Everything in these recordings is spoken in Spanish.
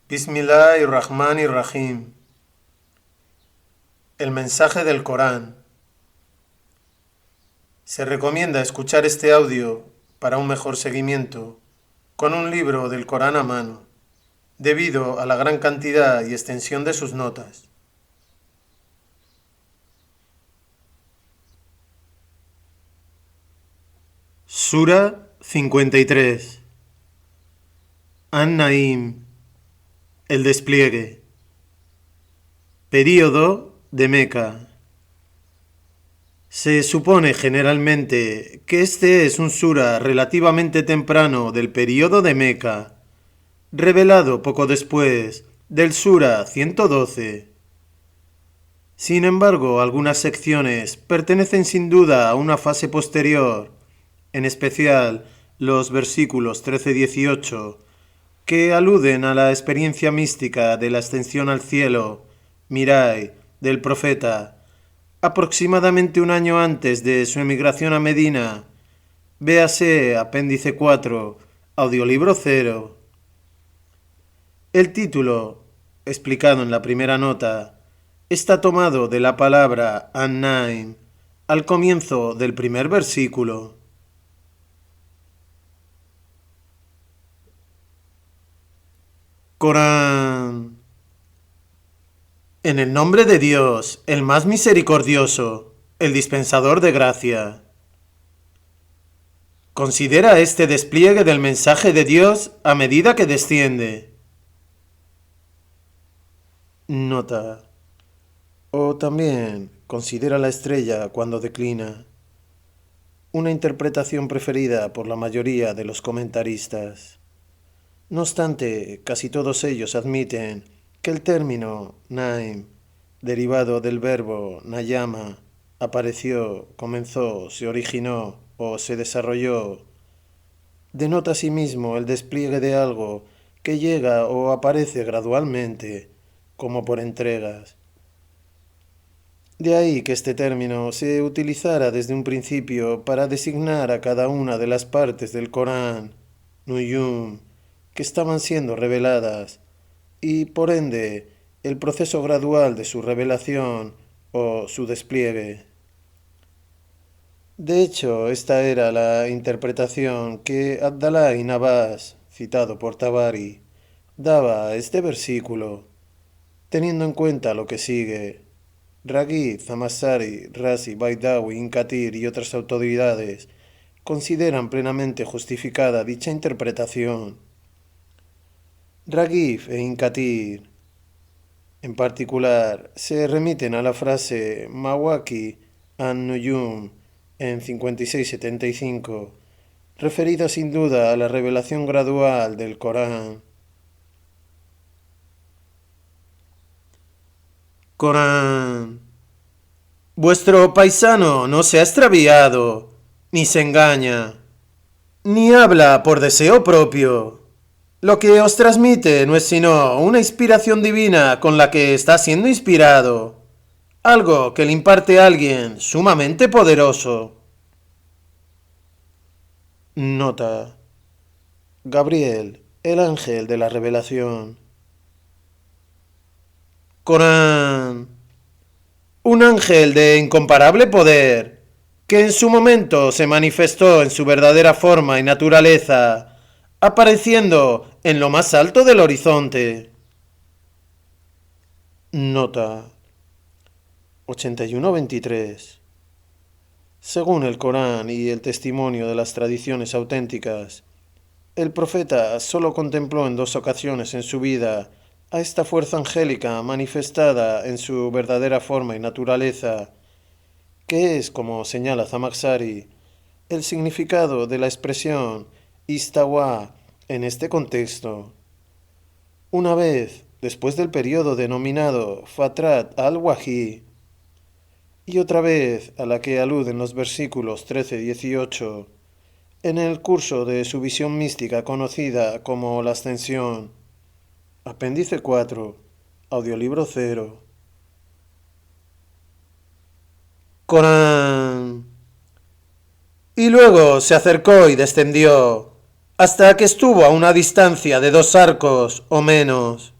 Bismillahirrahmanirrahim. El mensaje del Corán. Se recomienda escuchar este audio para un mejor seguimiento con un libro del Corán a mano, debido a la gran cantidad y extensión de sus notas. Sura 53. An-Naim. El despliegue. Período de Meca. Se supone generalmente que este es un sura relativamente temprano del período de Meca, revelado poco después del sura 112. Sin embargo, algunas secciones pertenecen sin duda a una fase posterior, en especial los versículos 13-18, que aluden a la experiencia mística de la ascensión al cielo, Mirai, del profeta, aproximadamente un año antes de su emigración a Medina. Véase apéndice 4, audiolibro 0. El título, explicado en la primera nota, está tomado de la palabra An-Naim, al comienzo del primer versículo. Corán. En el nombre de Dios, el más misericordioso, el dispensador de gracia. Considera este despliegue del mensaje de Dios a medida que desciende. Nota. O también considera la estrella cuando declina. Una interpretación preferida por la mayoría de los comentaristas. No obstante, casi todos ellos admiten que el término Naim, derivado del verbo Nayama, apareció, comenzó, se originó o se desarrolló, denota asimismo el despliegue de algo que llega o aparece gradualmente, como por entregas. De ahí que este término se utilizara desde un principio para designar a cada una de las partes del Corán, Nuyum, que estaban siendo reveladas, y por ende el proceso gradual de su revelación o su despliegue. De hecho, esta era la interpretación que Abdallah ibn Abbas, citado por Tabari, daba a este versículo, teniendo en cuenta lo que sigue. Raghib, Zamassari, Razi, Baidawi, Inkatir y otras autoridades consideran plenamente justificada dicha interpretación. Raghib e Inkatir, en particular, se remiten a la frase Mawaki an-Nuyum en 56-75, referida sin duda a la revelación gradual del Corán. Corán. Vuestro paisano no se ha extraviado, ni se engaña, ni habla por deseo propio. Lo que os transmite no es sino una inspiración divina con la que está siendo inspirado, algo que le imparte a alguien sumamente poderoso. Nota. Gabriel, el ángel de la revelación. Corán. Un ángel de incomparable poder, que en su momento se manifestó en su verdadera forma y naturaleza, apareciendo en lo más alto del horizonte. Nota. 81-23. Según el Corán y el testimonio de las tradiciones auténticas, el profeta solo contempló en 2 ocasiones en su vida a esta fuerza angélica manifestada en su verdadera forma y naturaleza, que es, como señala Zamakhshari, el significado de la expresión Istawa en este contexto. Una vez después del periodo denominado Fatrat al-Wahi, y otra vez a la que aluden los versículos 13-18, en el curso de su visión mística conocida como la Ascensión. Apéndice 4, audiolibro 0. Corán. Y luego se acercó y descendió, hasta que estuvo a una distancia de 2 arcos o menos,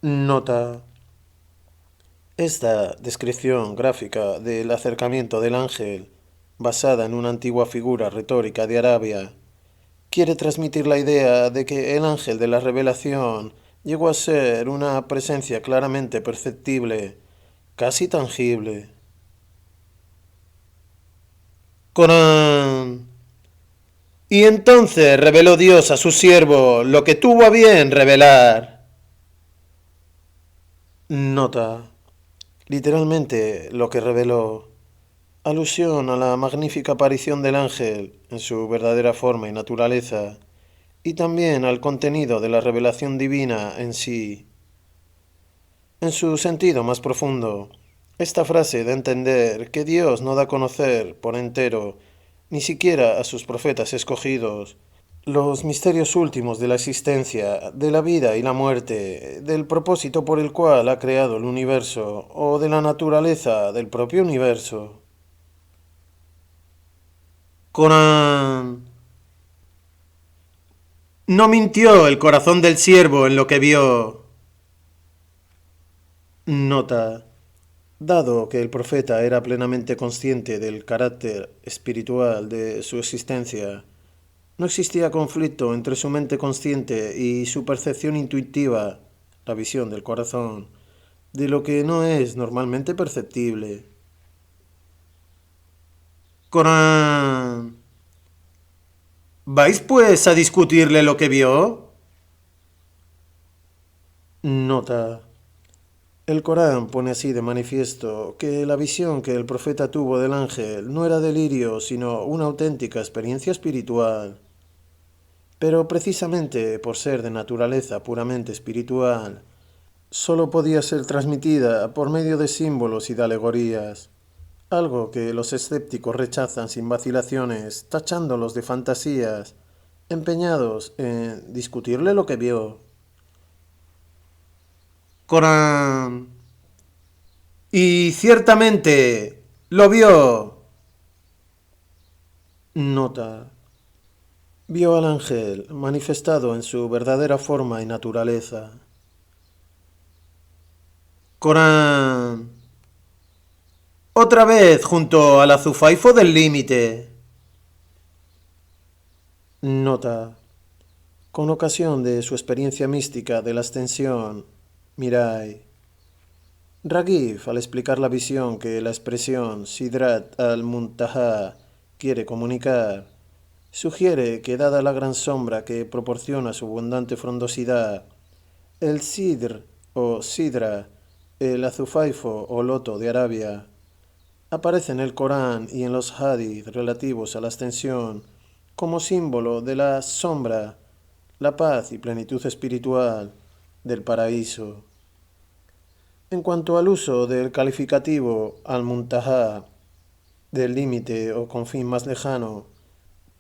Nota. Esta descripción gráfica del acercamiento del ángel, basada en una antigua figura retórica de Arabia, quiere transmitir la idea de que el ángel de la revelación llegó a ser una presencia claramente perceptible, casi tangible. Corán. Y entonces reveló Dios a su siervo lo que tuvo a bien revelar. Nota. Literalmente lo que reveló. Alusión a la magnífica aparición del ángel en su verdadera forma y naturaleza, y también al contenido de la revelación divina en sí. En su sentido más profundo, esta frase da a entender que Dios no da a conocer por entero, ni siquiera a sus profetas escogidos, los misterios últimos de la existencia, de la vida y la muerte, del propósito por el cual ha creado el universo o de la naturaleza del propio universo. Corán. No mintió el corazón del siervo en lo que vio. Nota. Dado que el profeta era plenamente consciente del carácter espiritual de su existencia, no existía conflicto entre su mente consciente y su percepción intuitiva, la visión del corazón, de lo que no es normalmente perceptible. Corán. ¿Vais pues a discutirle lo que vio? Nota. El Corán pone así de manifiesto que la visión que el profeta tuvo del ángel no era delirio, sino una auténtica experiencia espiritual. Pero precisamente por ser de naturaleza puramente espiritual, solo podía ser transmitida por medio de símbolos y de alegorías, algo que los escépticos rechazan sin vacilaciones, tachándolos de fantasías, empeñados en discutirle lo que vio. Corán. Y ciertamente lo vio. Nota. Vio al ángel manifestado en su verdadera forma y naturaleza. Corán. Otra vez junto al azufaifo del límite. Nota. Con ocasión de su experiencia mística de la ascensión, Mirai. Raghib, al explicar la visión que la expresión Sidrat al-Muntaha quiere comunicar, sugiere que dada la gran sombra que proporciona su abundante frondosidad, el sidr o sidra, el azufaifo o loto de Arabia, aparece en el Corán y en los hadith relativos a la ascensión como símbolo de la sombra, la paz y plenitud espiritual del paraíso. En cuanto al uso del calificativo al-Muntaha, del límite o confín más lejano,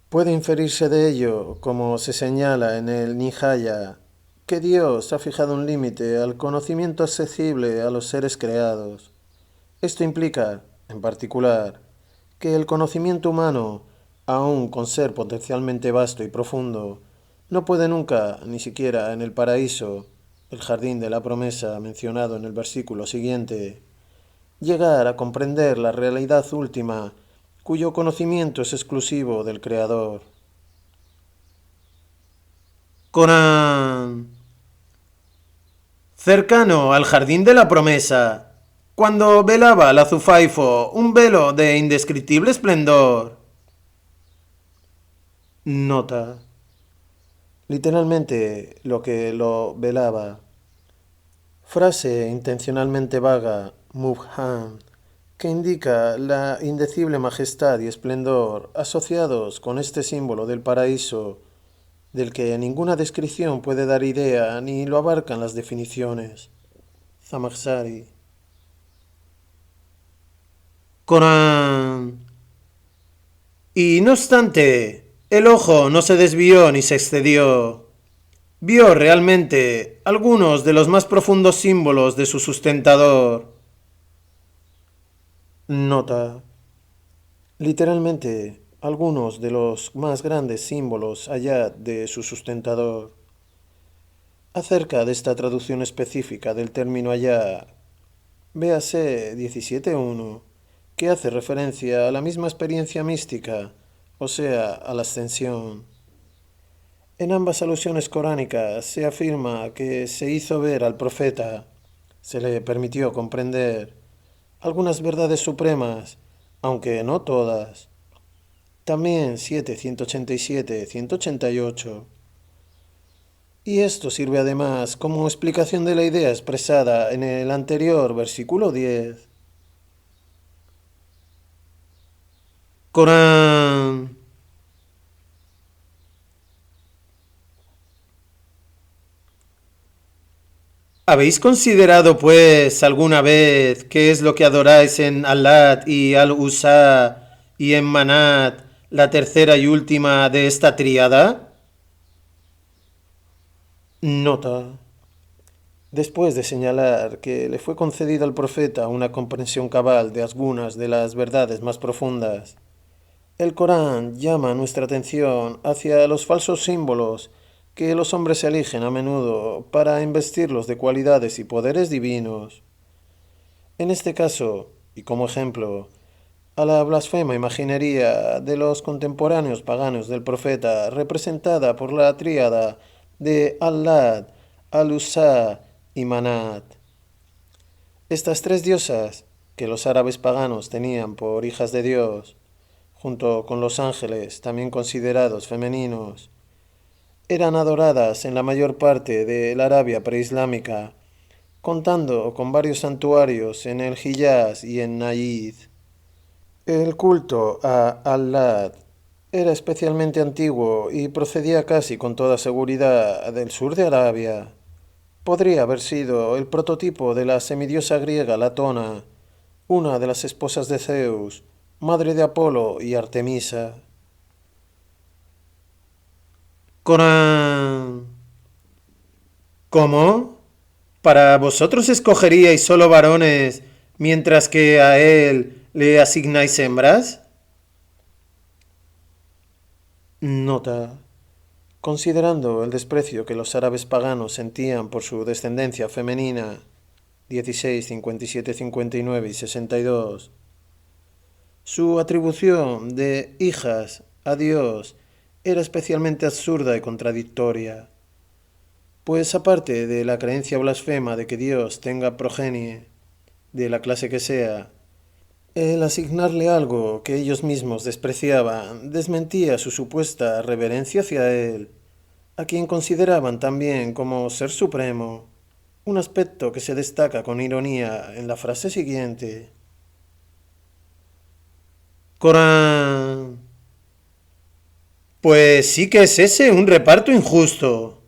puede inferirse de ello, como se señala en el Nihaya, que Dios ha fijado un límite al conocimiento accesible a los seres creados. Esto implica, en particular, que el conocimiento humano, aun con ser potencialmente vasto y profundo, no puede nunca, ni siquiera en el paraíso, el jardín de la promesa mencionado en el versículo siguiente, llegar a comprender la realidad última, cuyo conocimiento es exclusivo del Creador. Corán. Cercano al jardín de la promesa, cuando velaba al azufaifo un velo de indescriptible esplendor. Nota. Literalmente lo que lo velaba. Frase intencionalmente vaga, mubham, que indica la indecible majestad y esplendor asociados con este símbolo del paraíso, del que ninguna descripción puede dar idea ni lo abarcan las definiciones. Zamakhshari. Corán. Y no obstante, el ojo no se desvió ni se excedió. Vio realmente algunos de los más profundos símbolos de su sustentador. Nota. Literalmente, algunos de los más grandes símbolos allá de su sustentador. Acerca de esta traducción específica del término allá, véase 17.1, que hace referencia a la misma experiencia mística, o sea, a la ascensión. En ambas alusiones coránicas se afirma que se hizo ver al profeta, se le permitió comprender algunas verdades supremas, aunque no todas. También 7.187, 188. Y esto sirve además como explicación de la idea expresada en el anterior versículo 10. Corán. ¿Habéis considerado, pues, alguna vez qué es lo que adoráis en Allat y Al-Uzá y en Manat, la tercera y última de esta tríada? Nota. Después de señalar que le fue concedida al profeta una comprensión cabal de algunas de las verdades más profundas, el Corán llama nuestra atención hacia los falsos símbolos que los hombres eligen a menudo para investirlos de cualidades y poderes divinos. En este caso, y como ejemplo, a la blasfema imaginería de los contemporáneos paganos del profeta representada por la tríada de Al-Lat, Al-Uzá y Manat. Estas tres diosas, que los árabes paganos tenían por hijas de Dios, junto con los ángeles, también considerados femeninos, eran adoradas en la mayor parte de la Arabia preislámica, contando con varios santuarios en el Hiyaz y en Najd. El culto a Al-Lat era especialmente antiguo y procedía casi con toda seguridad del sur de Arabia. Podría haber sido el prototipo de la semidiosa griega Latona, una de las esposas de Zeus, madre de Apolo y Artemisa. Corán. ¿Cómo? ¿Para vosotros escogeríais solo varones, mientras que a él le asignáis hembras? Nota. Considerando el desprecio que los árabes paganos sentían por su descendencia femenina, 16, 57, 59 y 62, su atribución de hijas a Dios era especialmente absurda y contradictoria, pues aparte de la creencia blasfema de que Dios tenga progenie, de la clase que sea, el asignarle algo que ellos mismos despreciaban desmentía su supuesta reverencia hacia Él, a quien consideraban también como Ser Supremo, un aspecto que se destaca con ironía en la frase siguiente. Corán. Pues sí que es ese un reparto injusto.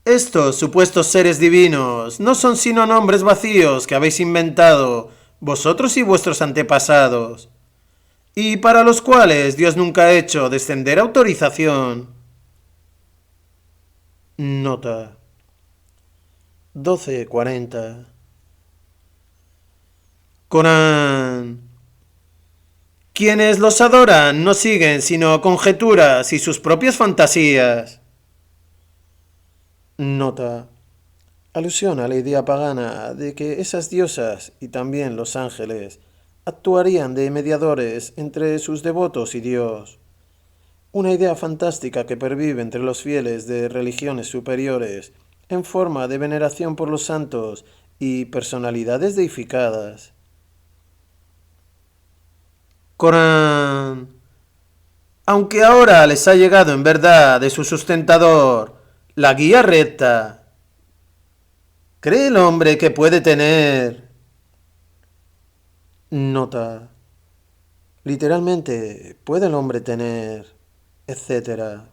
Estos supuestos seres divinos no son sino nombres vacíos que habéis inventado vosotros y vuestros antepasados, y para los cuales Dios nunca ha hecho descender autorización. Nota. 12:40. Corán. Quienes los adoran no siguen sino conjeturas y sus propias fantasías. Nota. Alusión a la idea pagana de que esas diosas y también los ángeles actuarían de mediadores entre sus devotos y Dios. Una idea fantástica que pervive entre los fieles de religiones superiores en forma de veneración por los santos y personalidades deificadas. Corán. Aunque ahora les ha llegado en verdad de su sustentador la guía recta, ¿cree el hombre que puede tener? Nota. Literalmente, ¿puede el hombre tener? Etcétera.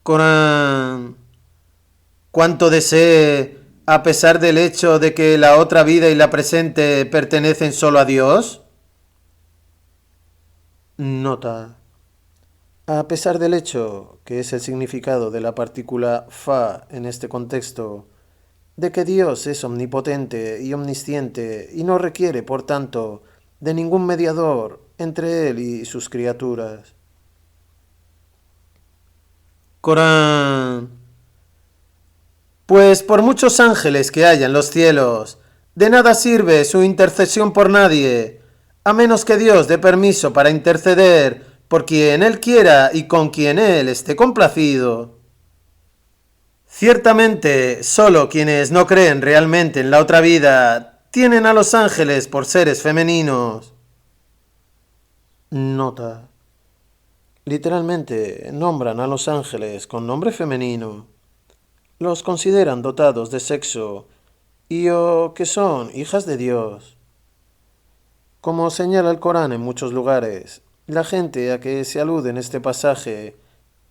Corán. ¿Cuánto desee, a pesar del hecho de que la otra vida y la presente pertenecen solo a Dios? Nota. A pesar del hecho, que es el significado de la partícula fa en este contexto, de que Dios es omnipotente y omnisciente y no requiere, por tanto, de ningún mediador entre Él y sus criaturas. Corán. Pues por muchos ángeles que haya en los cielos, de nada sirve su intercesión por nadie, a menos que Dios dé permiso para interceder por quien Él quiera y con quien Él esté complacido. Ciertamente, solo quienes no creen realmente en la otra vida tienen a los ángeles por seres femeninos. Nota. Literalmente nombran a los ángeles con nombre femenino. Los consideran dotados de sexo y o que son hijas de Dios. Como señala el Corán en muchos lugares, la gente a que se alude en este pasaje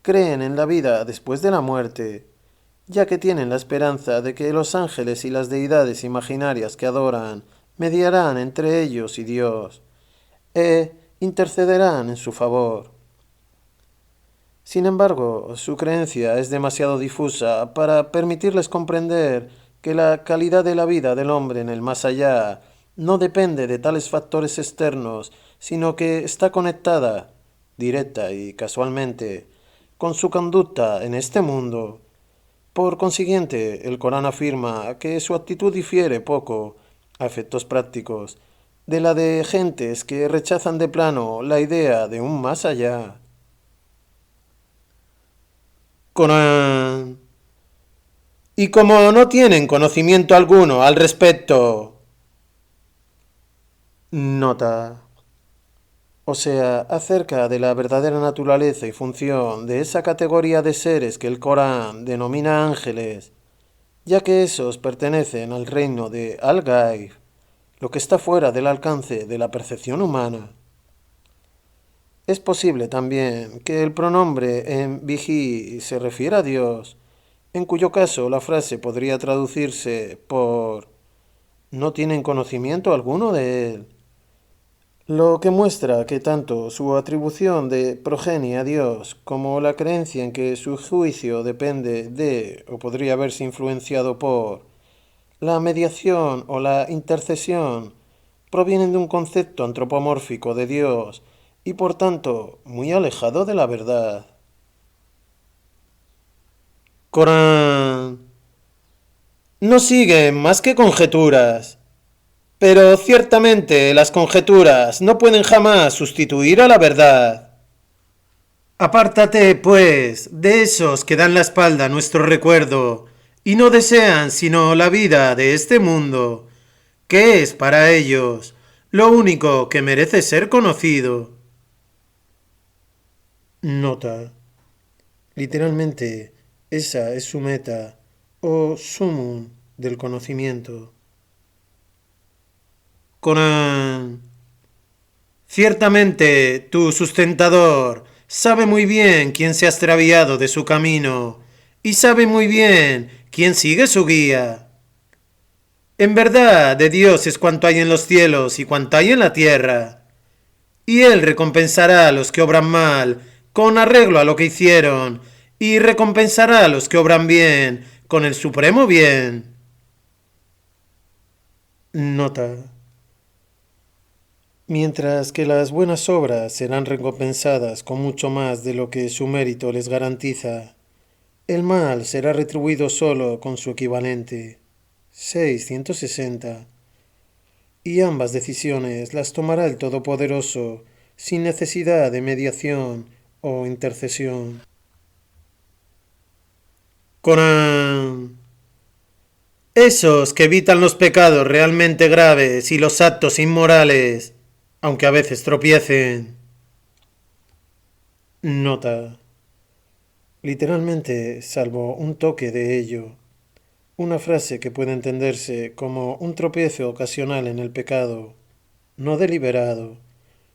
creen en la vida después de la muerte, ya que tienen la esperanza de que los ángeles y las deidades imaginarias que adoran mediarán entre ellos y Dios, e intercederán en su favor. Sin embargo, su creencia es demasiado difusa para permitirles comprender que la calidad de la vida del hombre en el más allá no depende de tales factores externos, sino que está conectada, directa y casualmente, con su conducta en este mundo. Por consiguiente, el Corán afirma que su actitud difiere poco, a efectos prácticos, de la de gentes que rechazan de plano la idea de un más allá. Corán. Y como no tienen conocimiento alguno al respecto. Nota. O sea, acerca de la verdadera naturaleza y función de esa categoría de seres que el Corán denomina ángeles, ya que esos pertenecen al reino de Al-Ghaib, lo que está fuera del alcance de la percepción humana. Es posible también que el pronombre en Bihi se refiera a Dios, en cuyo caso la frase podría traducirse por no tienen conocimiento alguno de él, lo que muestra que tanto su atribución de progenie a Dios como la creencia en que su juicio depende de o podría verse influenciado por la mediación o la intercesión provienen de un concepto antropomórfico de Dios y por tanto muy alejado de la verdad. Corán. No siguen más que conjeturas, pero ciertamente las conjeturas no pueden jamás sustituir a la verdad. Apártate, pues, de esos que dan la espalda a nuestro recuerdo y no desean sino la vida de este mundo, que es para ellos lo único que merece ser conocido. Nota. Literalmente, esa es su meta o sumum del conocimiento. Corán. Ciertamente, tu sustentador sabe muy bien quién se ha extraviado de su camino y sabe muy bien quién sigue su guía. En verdad, de Dios es cuanto hay en los cielos y cuanto hay en la tierra. Y Él recompensará a los que obran mal con arreglo a lo que hicieron y recompensará a los que obran bien con el supremo bien. Nota. Mientras que las buenas obras serán recompensadas con mucho más de lo que su mérito les garantiza, el mal será retribuido solo con su equivalente. 660. Y ambas decisiones las tomará el Todopoderoso sin necesidad de mediación o intercesión. Corán. Esos que evitan los pecados realmente graves y los actos inmorales, aunque a veces tropiecen. Nota. Literalmente, salvo un toque de ello. Una frase que puede entenderse como un tropiezo ocasional en el pecado, no deliberado,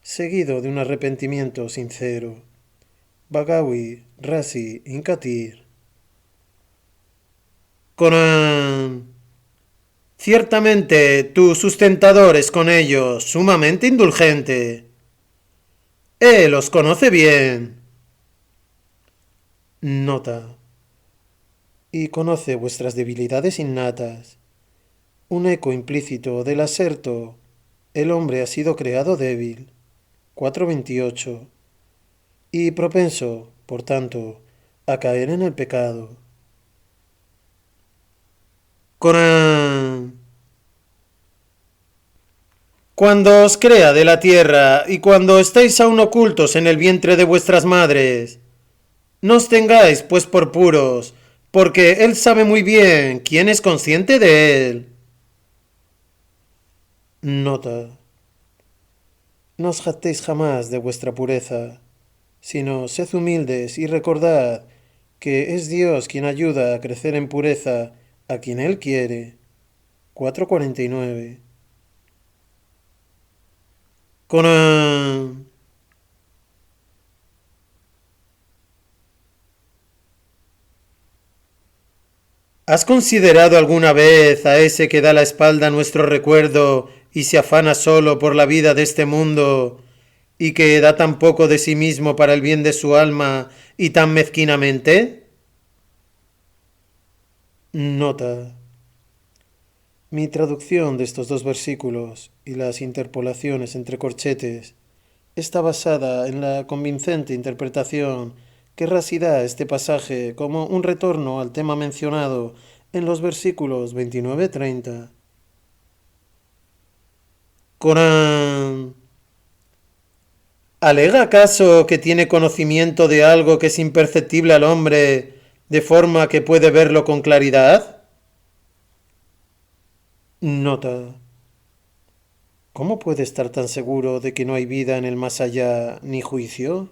seguido de un arrepentimiento sincero. Bagawi, Razi, Inkatir. Corán. Ciertamente tu sustentador es con ellos sumamente indulgente. Él los conoce bien. Nota. Y conoce vuestras debilidades innatas. Un eco implícito del aserto. El hombre ha sido creado débil. 428. Y propenso, por tanto, a caer en el pecado. Corán. Cuando os crea de la tierra y cuando estéis aún ocultos en el vientre de vuestras madres, no os tengáis pues por puros, porque Él sabe muy bien quién es consciente de Él. Nota. No os jactéis jamás de vuestra pureza, sino sed humildes y recordad que es Dios quien ayuda a crecer en pureza a quien Él quiere. 449. Corán. ¿Has considerado alguna vez a ese que da la espalda a nuestro recuerdo y se afana solo por la vida de este mundo y que da tan poco de sí mismo para el bien de su alma y tan mezquinamente? Nota. Mi traducción de estos dos versículos y las interpolaciones entre corchetes está basada en la convincente interpretación que Rashi da este pasaje como un retorno al tema mencionado en los versículos 29-30. Corán. ¿Alega acaso que tiene conocimiento de algo que es imperceptible al hombre, de forma que puede verlo con claridad? Nota. ¿Cómo puede estar tan seguro de que no hay vida en el más allá ni juicio?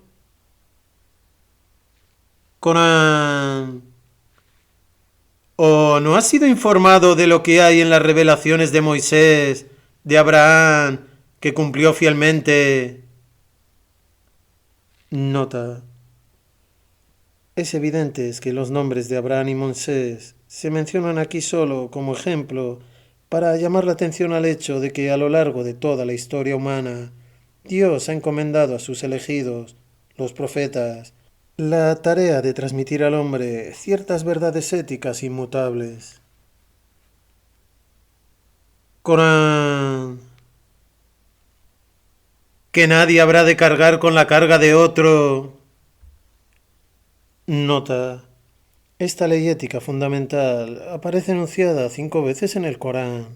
Corán. ¿O no has sido informado de lo que hay en las revelaciones de Moisés, de Abraham, que cumplió fielmente? Nota. Es evidente que los nombres de Abraham y Moisés se mencionan aquí solo como ejemplo para llamar la atención al hecho de que a lo largo de toda la historia humana Dios ha encomendado a sus elegidos, los profetas, la tarea de transmitir al hombre ciertas verdades éticas inmutables. Corán. Que nadie habrá de cargar con la carga de otro. Nota. Esta ley ética fundamental aparece enunciada 5 veces en el Corán.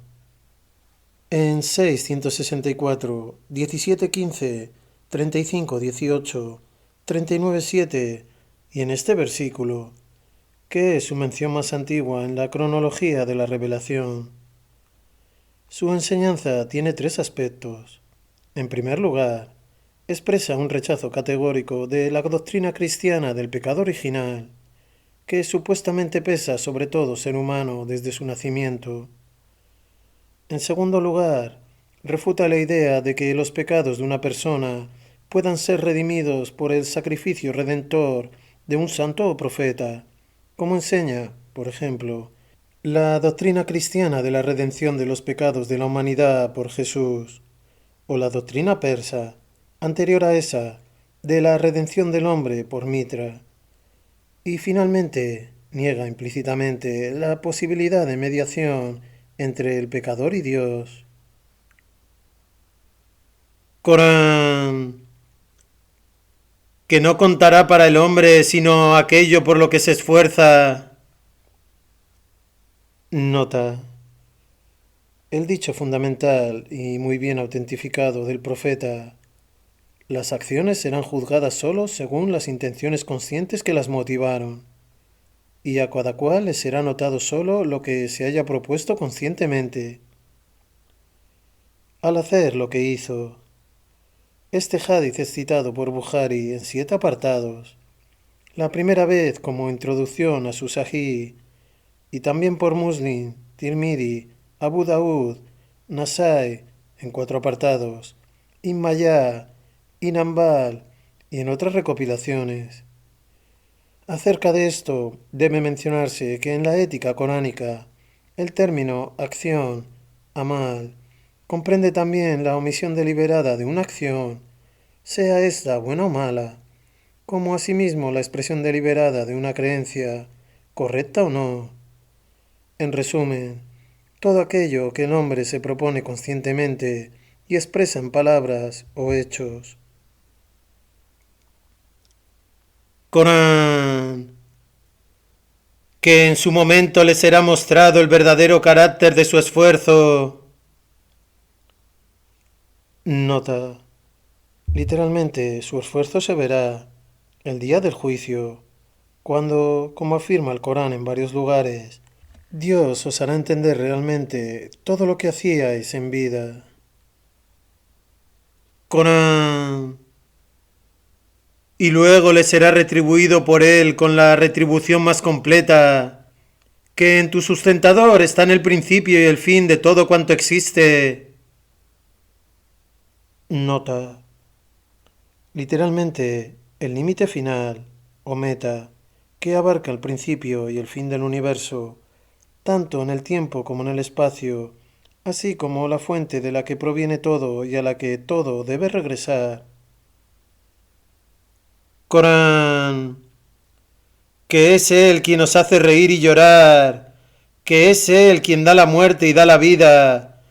En 6, 164, 17, 15, 35, 18, 39, 7 y en este versículo, que es su mención más antigua en la cronología de la revelación. Su enseñanza tiene tres aspectos. En primer lugar, expresa un rechazo categórico de la doctrina cristiana del pecado original, que supuestamente pesa sobre todo ser humano desde su nacimiento. En segundo lugar, refuta la idea de que los pecados de una persona puedan ser redimidos por el sacrificio redentor de un santo o profeta, como enseña, por ejemplo, la doctrina cristiana de la redención de los pecados de la humanidad por Jesús, o la doctrina persa, anterior a esa, de la redención del hombre por Mitra. Y finalmente, niega implícitamente la posibilidad de mediación entre el pecador y Dios. Corán. Que no contará para el hombre sino aquello por lo que se esfuerza. Nota. El dicho fundamental y muy bien autentificado del profeta: las acciones serán juzgadas solo según las intenciones conscientes que las motivaron, y a cada cual le será notado solo lo que se haya propuesto conscientemente. Al hacer lo que hizo, este hadith es citado por Bukhari en 7 apartados. La primera vez como introducción a su Sahih y también por Muslim, Tirmidhi, Abu Daud, Nasai en 4 apartados, Ibn Majah, Inambal y en otras recopilaciones. Acerca de esto debe mencionarse que en la ética coránica el término acción, amal, comprende también la omisión deliberada de una acción, sea esta buena o mala, como asimismo la expresión deliberada de una creencia, correcta o no. En resumen, todo aquello que el hombre se propone conscientemente y expresa en palabras o hechos. Corán. que en su momento le será mostrado el verdadero carácter de su esfuerzo. Nota. Literalmente, su esfuerzo se verá el día del juicio, cuando, como afirma el Corán en varios lugares, Dios os hará entender realmente todo lo que hacíais en vida. Corán. Y luego le será retribuido por él con la retribución más completa, que en tu sustentador está en el principio y el fin de todo cuanto existe. Nota. Literalmente, el límite final, o meta, que abarca el principio y el fin del universo, tanto en el tiempo como en el espacio, así como la fuente de la que proviene todo y a la que todo debe regresar. Corán, que es Él quien nos hace reír y llorar, que es Él quien da la muerte y da la vida,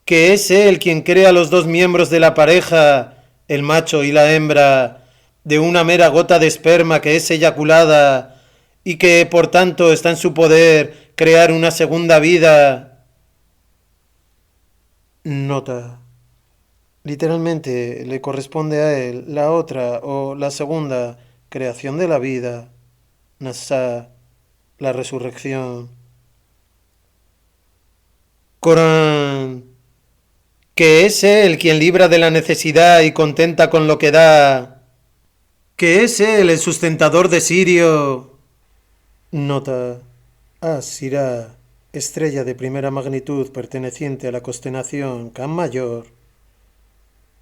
que es Él quien crea los dos miembros de la pareja, el macho y la hembra, de una mera gota de esperma que es eyaculada, y que por tanto está en su poder crear una segunda vida. Nota. Literalmente le corresponde a él la otra o la segunda creación de la vida, Nasa, la resurrección. Corán, que es él quien libra de la necesidad y contenta con lo que da, que es él el sustentador de Sirio. Nota. Sirá, estrella de primera magnitud perteneciente a la constelación Can Mayor.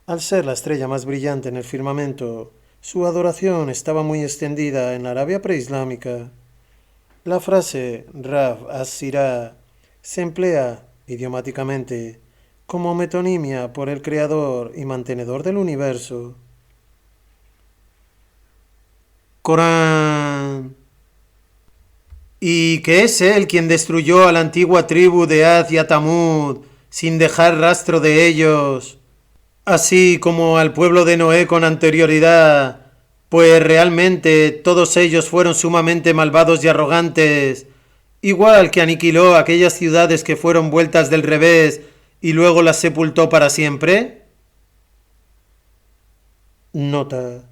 Al ser la estrella más brillante en el firmamento, su adoración estaba muy extendida en la Arabia preislámica. La frase Rab as-Sirá se emplea, idiomáticamente, como metonimia por el creador y mantenedor del universo. Corán. Y que es él quien destruyó a la antigua tribu de Ad y a Tamud, sin dejar rastro de ellos, así como al pueblo de Noé con anterioridad, pues realmente todos ellos fueron sumamente malvados y arrogantes, igual que aniquiló aquellas ciudades que fueron vueltas del revés y luego las sepultó para siempre. Nota.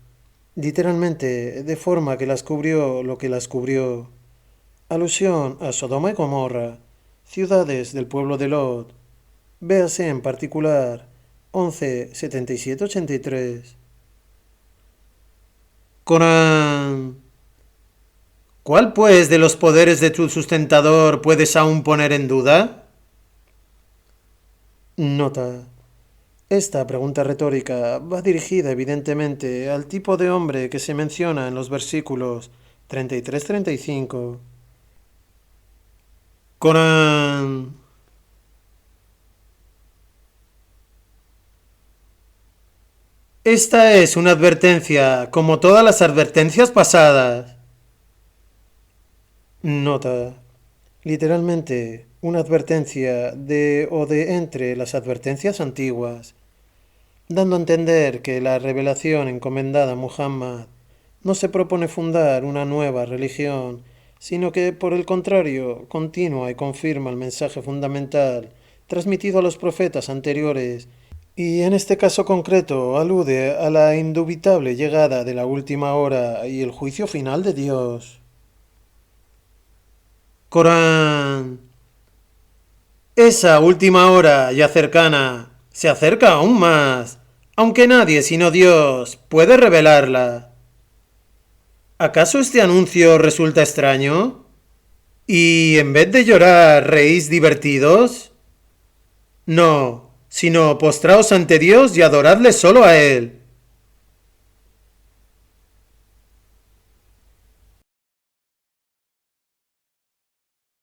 Literalmente, de forma que las cubrió lo que las cubrió. Alusión a Sodoma y Gomorra, ciudades del pueblo de Lot. Véase en particular 11:77-83. Corán. ¿Cuál pues de los poderes de tu sustentador puedes aún poner en duda? Nota. Esta pregunta retórica va dirigida evidentemente al tipo de hombre que se menciona en los versículos 33-35. Corán. Esta es una advertencia, como todas las advertencias pasadas. Nota. Literalmente, una advertencia de o de entre las advertencias antiguas, dando a entender que la revelación encomendada a Muhammad no se propone fundar una nueva religión, sino que, por el contrario, continúa y confirma el mensaje fundamental transmitido a los profetas anteriores, y en este caso concreto alude a la indubitable llegada de la última hora y el juicio final de Dios. Corán. Esa última hora ya cercana se acerca aún más, aunque nadie sino Dios puede revelarla. ¿Acaso este anuncio resulta extraño? ¿Y en vez de llorar reís divertidos? No, sino postraos ante Dios y adoradle solo a Él,